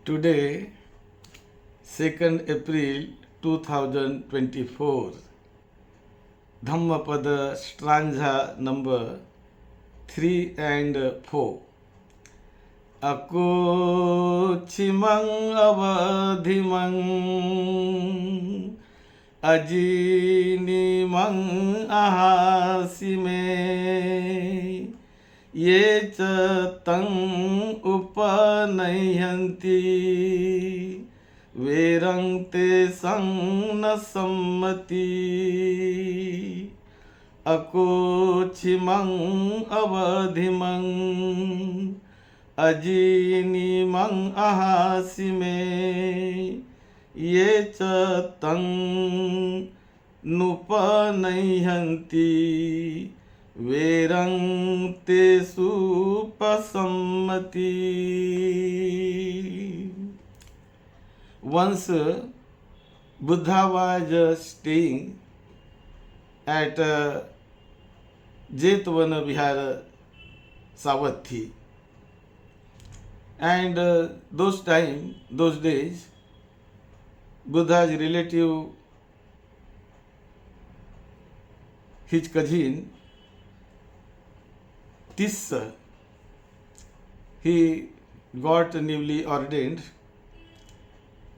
Today, 2nd April 2024, Dhammapada stanza number 3 and 4. Akochimang avadhimang ajinimang ahasime ye cha tang upanayhanti verang te sang na sammati akochimang avadhimang ajinimang ahasime ye cha tang nupanayhanti verang te supasammati. Once Buddha was staying at Jetavana Vihara Savatthi, and those days, Buddha's relative, his cousin, Tissa, he got newly ordained,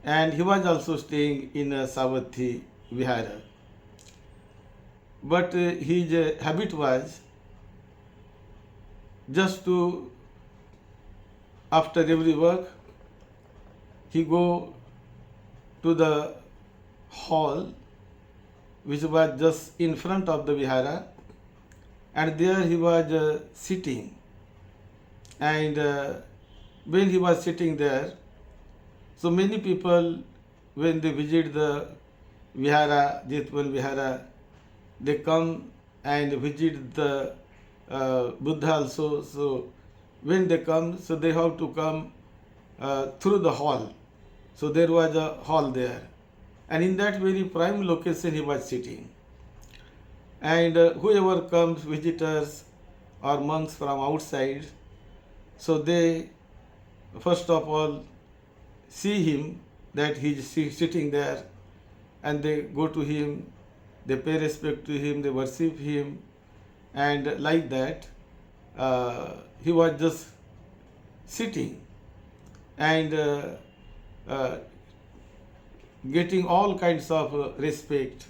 and he was also staying in Savatthi Vihara. But his habit was just to, after every work, he go to the hall which was just in front of the vihara, and there he was sitting. And when he was sitting there, so many people, when they visit the vihara, Jetvan vihara, they come and visit the Buddha also. So when they come, so they have to come through the hall. So there was a hall there, and in that very prime location he was sitting. And whoever comes, visitors or monks from outside, so they first of all see him that he is sitting there, and they go to him, they pay respect to him, they worship him, and like that he was just sitting and getting all kinds of respect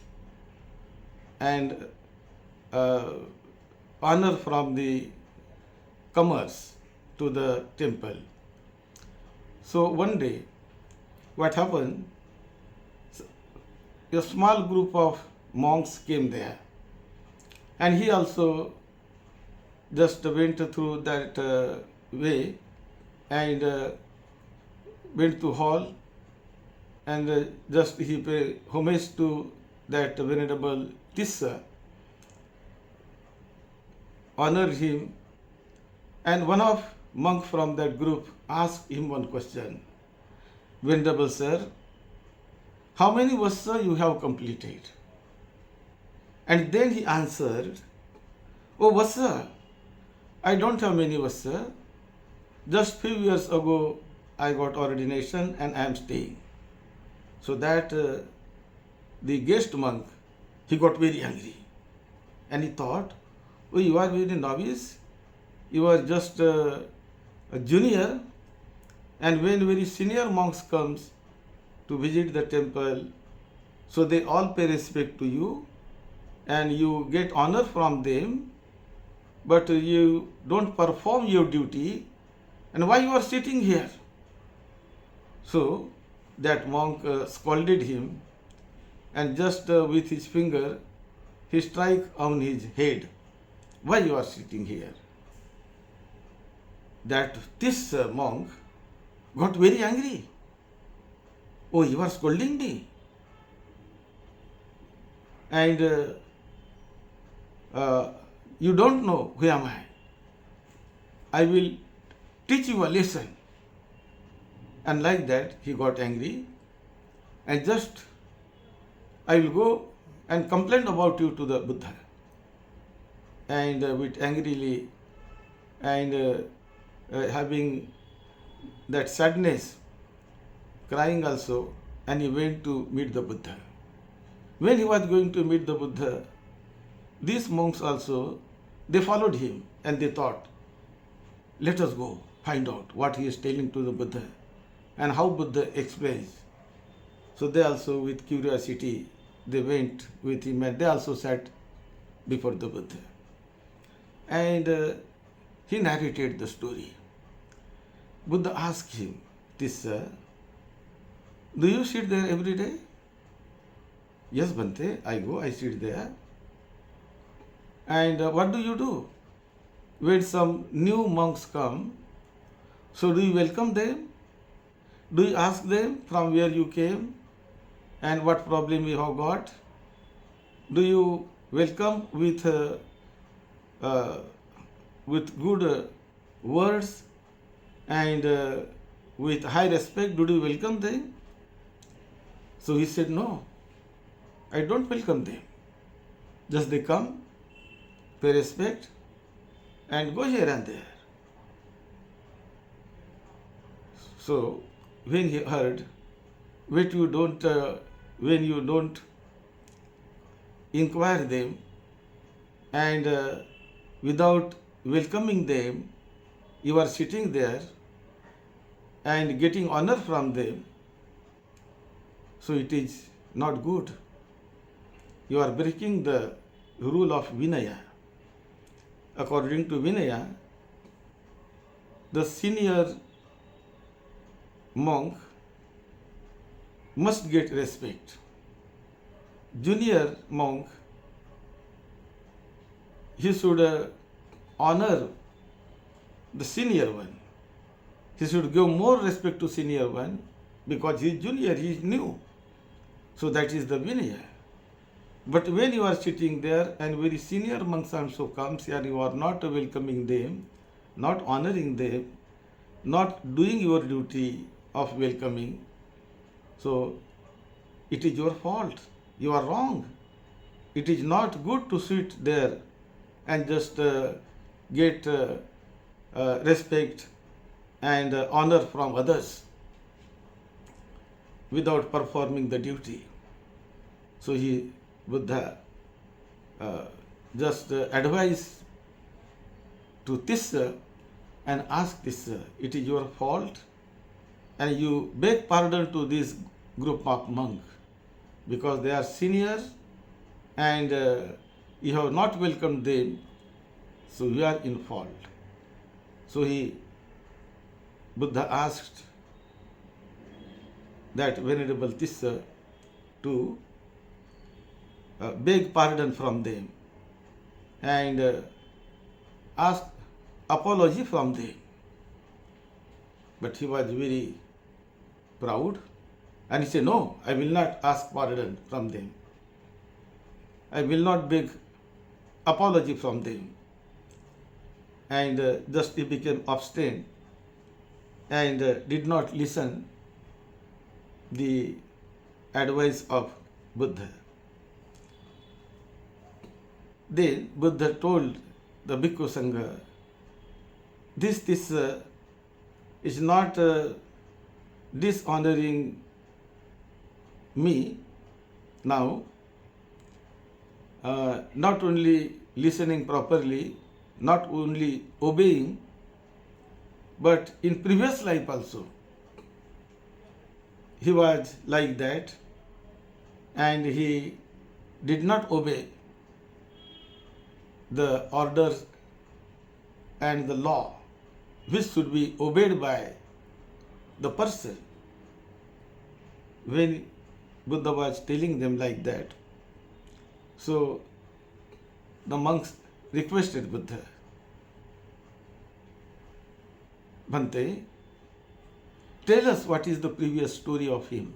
and honor from the comers to the temple. So one day, what happened? A small group of monks came there, and he also just went through that way and went to hall, and just he paid homage to that venerable Tissa, honored him, and one of monk from that group asked him one question: Venerable sir, how many vassa you have completed? And then he answered, Oh vassa, I don't have many vassa. Just few years ago I got ordination and I am staying. So that the guest monk, he got very angry, and he thought, oh, you are very novice, you are just a junior, and when very senior monks comes to visit the temple, so they all pay respect to you and you get honor from them, but you don't perform your duty, and why you are sitting here? So that monk scolded him, and just with his finger he strike on his head. Why you are sitting here? That this monk got very angry. Oh, you are scolding me, and you don't know who am I. I will teach you a lesson. And like that he got angry, and just I will go and complain about you to the Buddha. And with angrily and having that sadness, crying also, and he went to meet the Buddha. When he was going to meet the Buddha, these monks also, they followed him and they thought, let us go find out what he is telling to the Buddha and how Buddha explains. So they also, with curiosity, they went with him and they also sat before the Buddha. And he narrated the story. Buddha asked him, Tissa, do you sit there every day? Yes, Bhante, I go, I sit there. And what do you do? When some new monks come, so do you welcome them? Do you ask them from where you came and what problem you have got? Do you welcome with good words and with high respect? Do you welcome them? So he said, no, I don't welcome them. Just they come, pay respect, and go here and there. So when he heard, when you don't inquire them and without welcoming them, you are sitting there and getting honor from them, so it is not good. You are breaking the rule of Vinaya. According to Vinaya, the senior monk must get respect. Junior monk, he should honor the senior one. He should give more respect to senior one because he is junior, he is new. So that is the Vinaya. But when you are sitting there and very senior monks also comes and you are not welcoming them, not honoring them, not doing your duty of welcoming, so it is your fault. You are wrong. It is not good to sit there and just get respect and honor from others without performing the duty. So Buddha just advised to Tissa and asked Tissa, it is your fault, and you beg pardon to this group of monks because they are senior and you have not welcomed them, so you are in fault. So Buddha asked that Venerable Tissa to beg pardon from them and ask apology from them. But he was very proud and he said, no, I will not ask pardon from them. I will not beg apology from them. And just he became abstain and did not listen the advice of Buddha. Then Buddha told the Bhikkhu Sangha, this is not dishonoring me now, not only listening properly, not only obeying, but in previous life also. He was like that and he did not obey the orders and the law which should be obeyed by the person. When Buddha was telling them like that, so the monks requested Buddha, Bhante, tell us what is the previous story of him.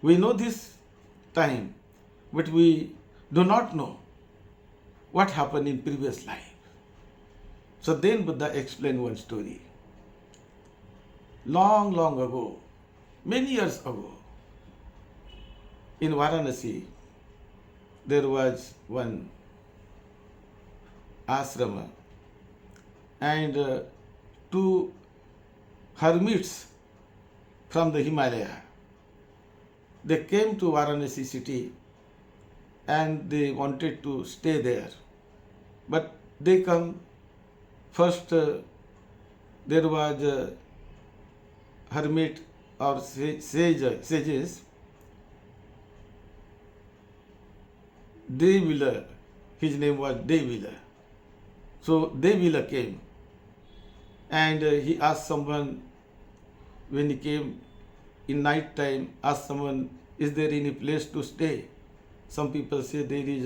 We know this time, but we do not know what happened in previous life. So then Buddha explained one story. Long, long ago, many years ago, in Varanasi, there was one ashrama and two hermits from the Himalaya. They came to Varanasi city and they wanted to stay there. But they come first, there was a hermit or sages, Devila, his name was Devila. So Devila came and he asked someone, when he came in night time, asked someone, is there any place to stay? Some people say there is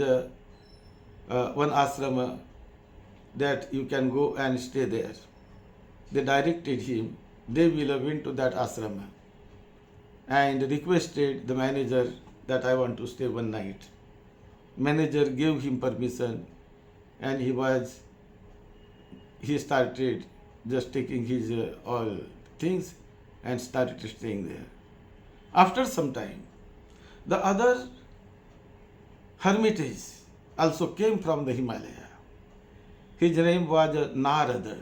one ashrama that you can go and stay there. They directed him. Devila went to that ashrama and requested the manager that I want to stay one night. Manager gave him permission and he started just taking his all things and started staying there. After some time, the other hermitage also came from the Himalaya. His name was Narada.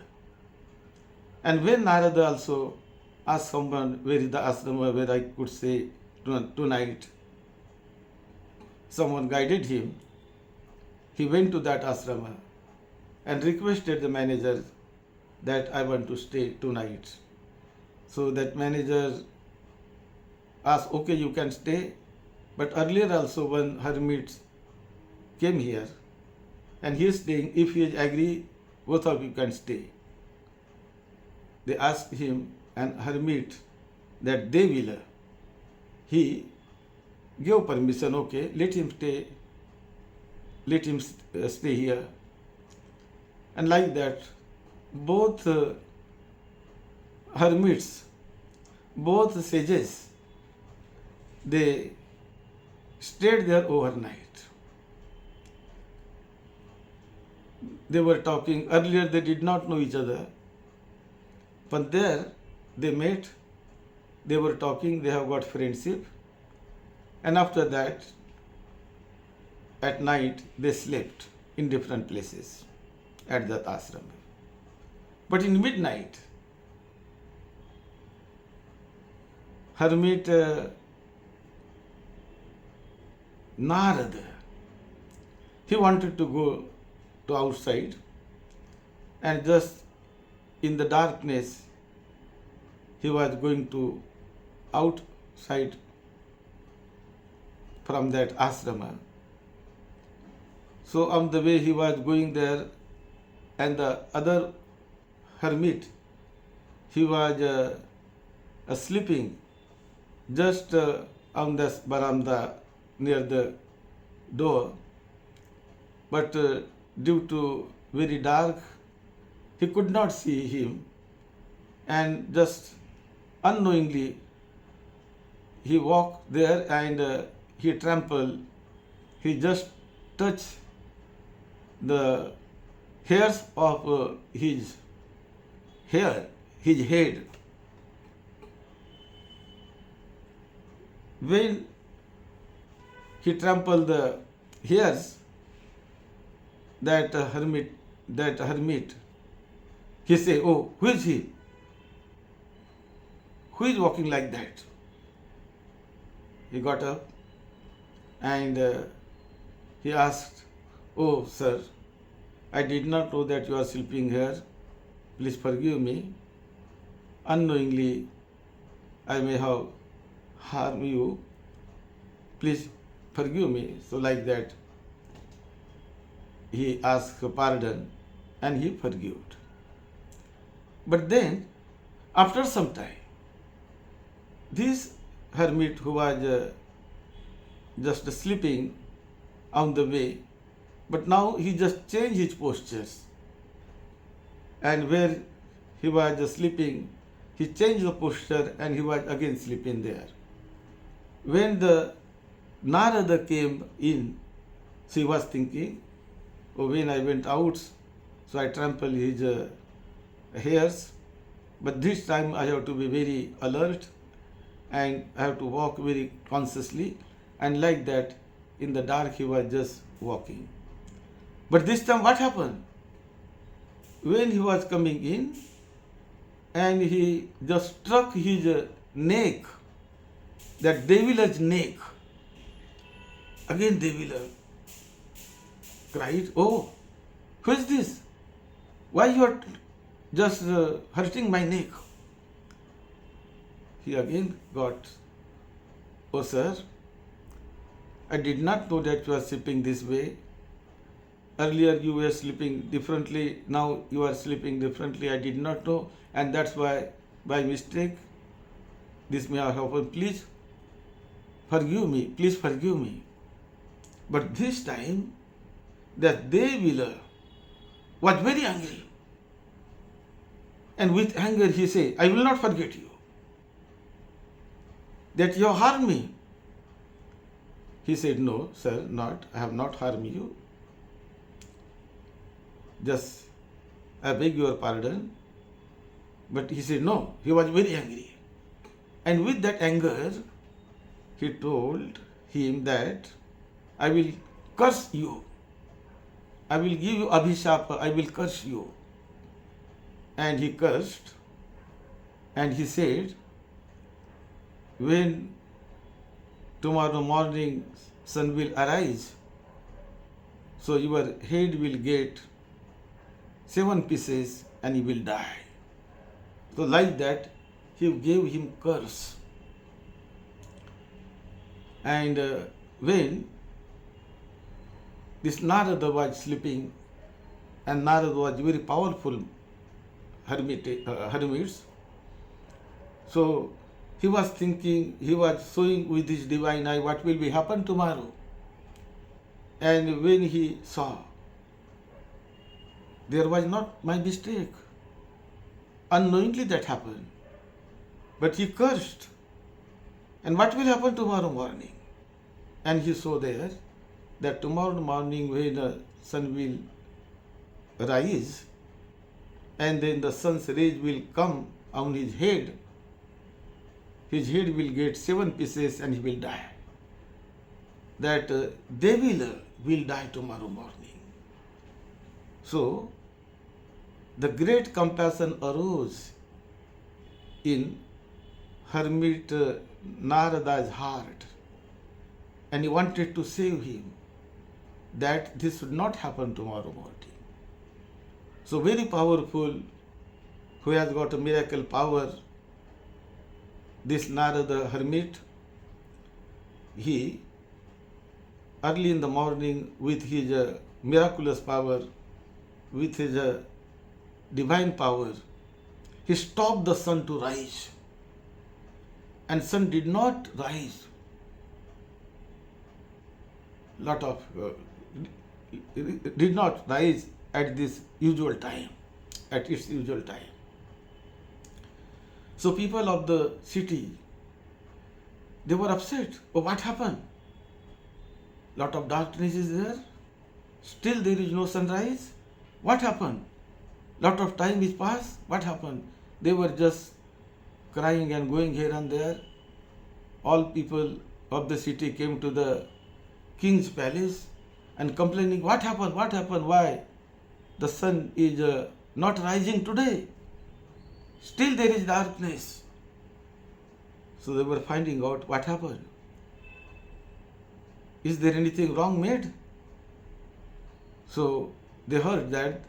And when Narada also asked someone, where is the ashrama where I could stay tonight, someone guided him. He went to that ashrama and requested the manager that I want to stay tonight. So that manager asked, okay, you can stay. But earlier also one hermit came here and he is saying, if he agree, both of you can stay. They asked him, an hermit, that Devila, he gave permission, okay, let him stay here. And like that, both hermits, both sages, they stayed there overnight. They were talking. Earlier they did not know each other. But there they met, they were talking, they have got friendship. And after that, at night, they slept in different places at that ashram. But in midnight, hermit Narada, he wanted to go to outside and just in the darkness, he was going to outside from that ashrama. So on the way he was going there, and the other hermit, he was sleeping just on the veranda near the door. But due to very dark, he could not see him, and just unknowingly he walked there and he trampled, he just touched the hairs of his hair, his head. When he trampled the hairs, that hermit, he say, oh, who is he? Who is walking like that? He got up and he asked, oh, sir, I did not know that you are sleeping here. Please forgive me. Unknowingly, I may have harmed you. Please forgive me. So like that, he asked pardon and he forgave. But then, after some time, this hermit who was just sleeping on the way, but now he just changed his postures. And where he was sleeping, he changed the posture and he was again sleeping there. When the Narada came in, she was thinking, oh, when I went out, so I trampled his hairs, but this time I have to be very alert and I have to walk very consciously, and like that in the dark he was just walking. But this time what happened? When he was coming in and he just struck his neck, that devilish neck. Again devil cried, "Oh, who is this? Why you are just hurting my neck?" He again got, "Oh sir, I did not know that you are sleeping this way. Earlier you were sleeping differently, now you are sleeping differently. I did not know, and that's why by mistake this may have happened. Please forgive me, please forgive me." But this time that devil was very angry. And with anger he said, "I will not forget you, that you harmed me." He said, "No, sir, not. I have not harmed you. Just, I beg your pardon." But he said, no, he was very angry. And with that anger, he told him that, "I will curse you. I will give you abhishapa, I will curse you." And he cursed, and he said, "When tomorrow morning sun will arise, so your head will get 7 pieces and you will die." So like that, he gave him curse. And when this Narada was sleeping, and Narada was very powerful hermits, so he was thinking, he was showing with his divine eye what will be happen tomorrow. And when he saw, there was not my mistake. Unknowingly that happened. But he cursed. And what will happen tomorrow morning? And he saw there that tomorrow morning when the sun will rise, and then the sun's rays will come on his head will get 7 pieces and he will die. That devil will die tomorrow morning. So, the great compassion arose in hermit Narada's heart, and he wanted to save him, that this should not happen tomorrow morning. So very powerful, who has got a miracle power, this Narada hermit, he early in the morning with his miraculous power, with his divine power, he stopped the sun to rise. And sun did not rise. Did not rise at this usual time, at its usual time. So people of the city, they were upset. Oh, what happened? Lot of darkness is there. Still there is no sunrise. What happened? Lot of time is passed. What happened? They were just crying and going here and there. All people of the city came to the king's palace and complaining, what happened? What happened? Why? The sun is not rising today. Still there is darkness. So they were finding out what happened. Is there anything wrong made? So they heard that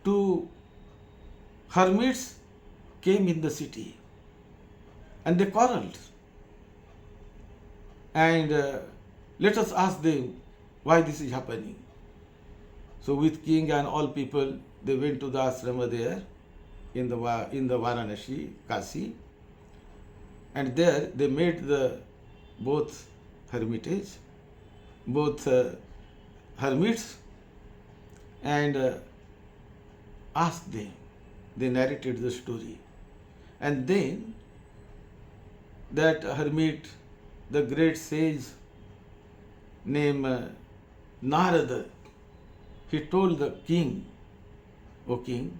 2 hermits came in the city and they quarreled. And let us ask them why this is happening. So with king and all people, they went to the ashrama there in the Varanasi, Kasi, and there they made both hermitage, both hermits, and asked them. They narrated the story. And then that hermit, the great sage named Narada, he told the king, "O king,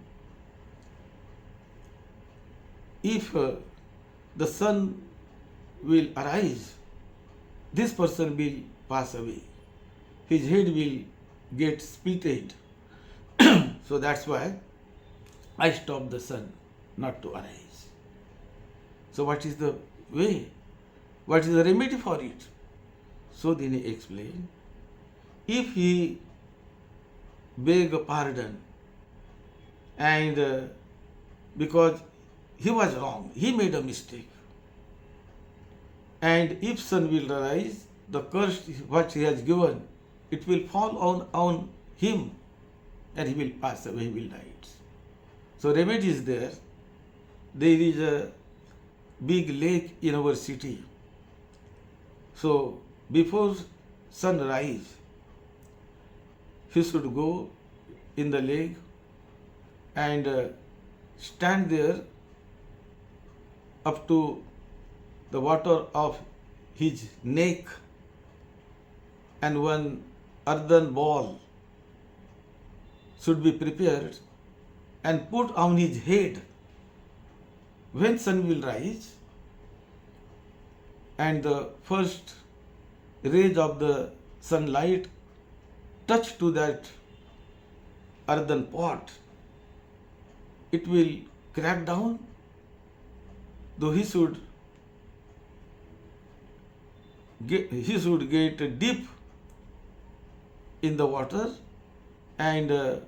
if the sun will arise, this person will pass away. His head will get splitted. So that's why I stopped the sun not to arise." So what is the way? What is the remedy for it? So then he explained, if he beg a pardon and because he was wrong, he made a mistake, and if sun will rise, the curse what he has given, it will fall on him and he will pass away, he will die. So remedy is there. There is a big lake in our city. So before sunrise, he should go in the lake and stand there up to the water of his neck, and one earthen ball should be prepared and put on his head. When sun will rise and the first rays of the sunlight touch to that earthen pot, it will crack down, though he should get deep in the water and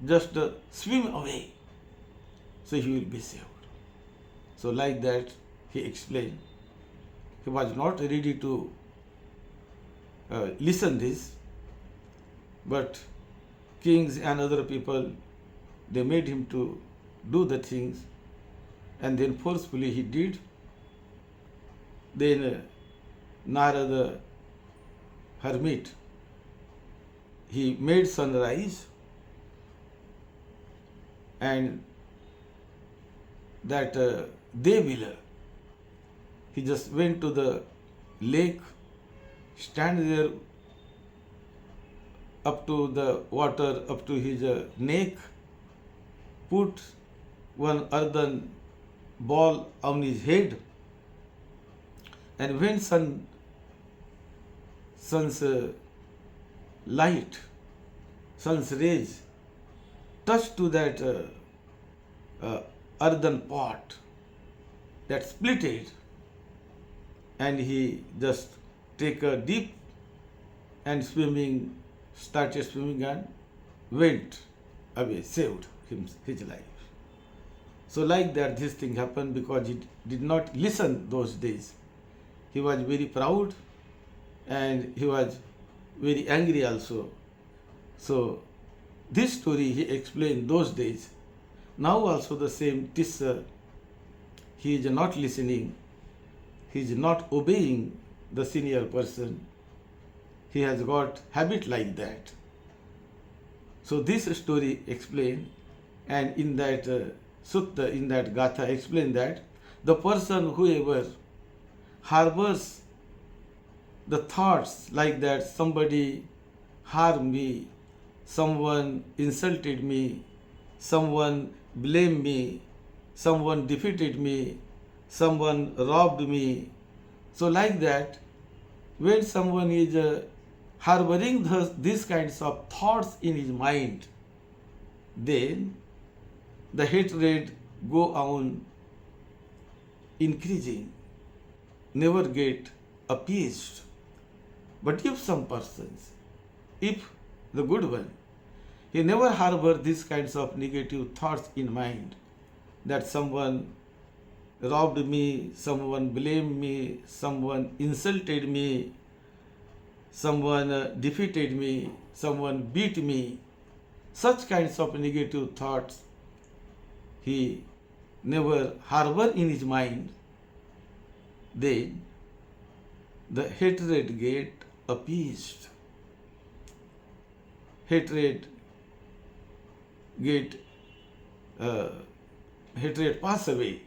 just swim away, so he will be saved. So like that he explained. He was not ready to listen this, but kings and other people, they made him to do the things, and then forcefully he did. Then Narada hermit, he made sunrise, and that Devila, he just went to the lake, stand there up to the water, up to his neck, put one earthen ball on his head, and when sun's light, sun's rays touch to that earthen pot, that split it, and he just take a deep and started swimming and went away, saved his life. So like that this thing happened, because he did not listen those days. He was very proud and he was very angry also. So this story he explained those days. Now also the same teacher, he is not listening, he is not obeying the senior person. He has got habit like that. So this story explained, and in that sutta, in that gatha explained that the person whoever harbors the thoughts like that, somebody harmed me, someone insulted me, someone blamed me, someone defeated me, someone robbed me. So like that, when someone is harboring these kinds of thoughts in his mind, then the hatred go on increasing, never get appeased. But if some persons, if the good one, he never harbor these kinds of negative thoughts in mind, that someone robbed me, someone blamed me, someone insulted me, someone defeated me, someone beat me, such kinds of negative thoughts he never harbor in his mind, then the hatred get appeased. Hatred pass away,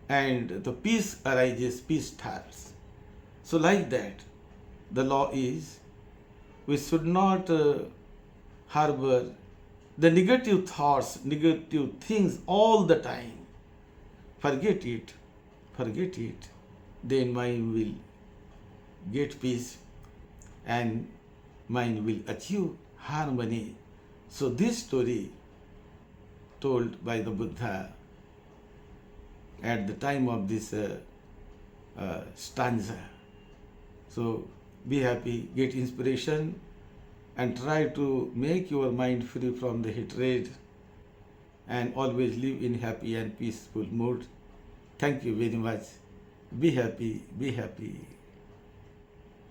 and the peace arises, peace starts. So like that, the law is, we should not harbor the negative thoughts, negative things all the time. Forget it, then mind will get peace and mind will achieve harmony. So this story told by the Buddha at the time of this stanza. So be happy, get inspiration, and try to make your mind free from the hatred and always live in happy and peaceful mood. Thank you very much. Be happy, be happy.